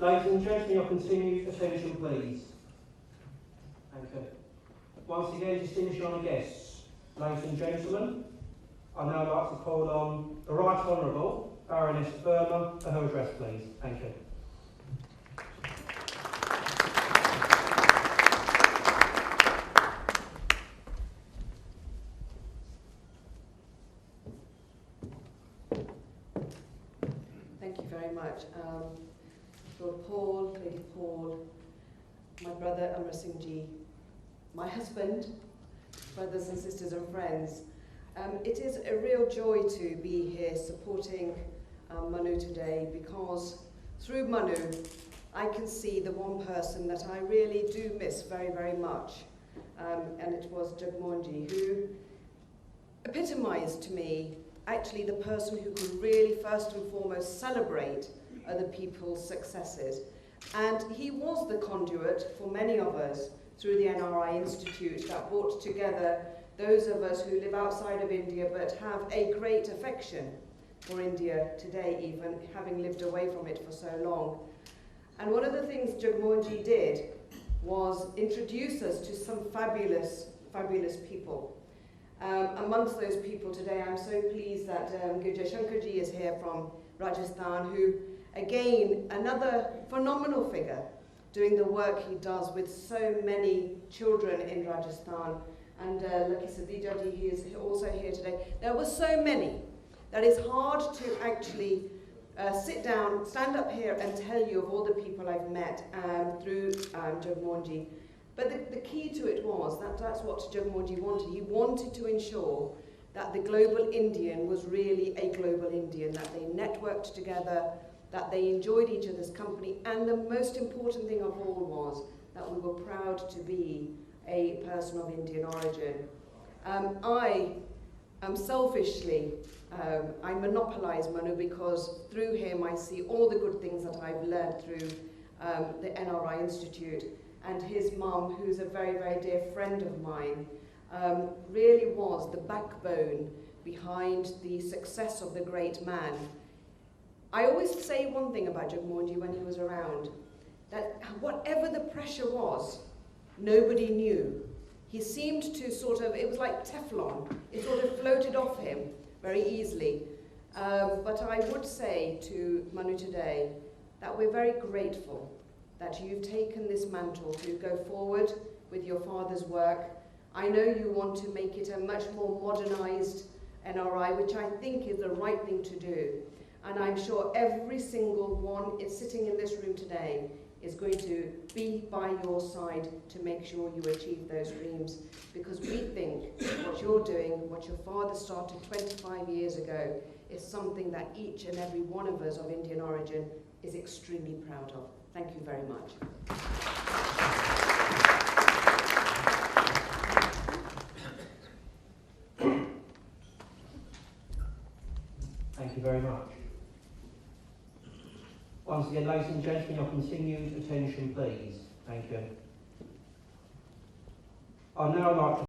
Ladies and gentlemen, your continued attention, please. Thank you. Once again, distinguished honour guests, ladies and gentlemen, I'd now like to call on the Right Honourable Baroness Verma for her address, please. Thank you. Thank you very much. Lord Paul, Lady Paul, my brother Amar Singh Ji, my husband, brothers and sisters and friends. It is a real joy to be here supporting Manu today, because through Manu I can see the one person that I really do miss very, very much, and it was Jagmohan Ji, who epitomised to me actually the person who could really first and foremost celebrate other people's successes. And he was the conduit for many of us through the NRI Institute that brought together those of us who live outside of India but have a great affection for India today, even having lived away from it for so long. And one of the things Jagmohan Ji did was introduce us to some fabulous, fabulous people. Amongst those people today, I'm so pleased that Gurjay Shankar Ji is here from Rajasthan, who, again, another phenomenal figure, doing the work he does with so many children in Rajasthan. And Lucky Sadija Ji, he is also here today. There were so many that it's hard to actually sit down, stand up here and tell you of all the people I've met through Jagmohan Ji. But the key to it was that's what Jagmohan Ji wanted. He wanted to ensure that the global Indian was really a global Indian, that they networked together, that they enjoyed each other's company, and the most important thing of all was that we were proud to be a person of Indian origin. I am selfishly, I monopolise Manu because through him I see all the good things that I've learned through the NRI Institute. And his mum, who's a very, very dear friend of mine, really was the backbone behind the success of the great man. I always say one thing about Jagmohan Ji when he was around, that whatever the pressure was, nobody knew. He seemed to sort of, it was like Teflon, it sort of floated off him very easily. But I would say to Manu today that we're very grateful that you've taken this mantle to go forward with your father's work. I know you want to make it a much more modernised NRI, which I think is the right thing to do. And I'm sure every single one is sitting in this room today is going to be by your side to make sure you achieve those dreams. Because we think what you're doing, what your father started 25 years ago, is something that each and every one of us of Indian origin is extremely proud of. Thank you very much. Thank you very much. Once again, ladies and gentlemen, your continued attention, please. Thank you. I'd now like to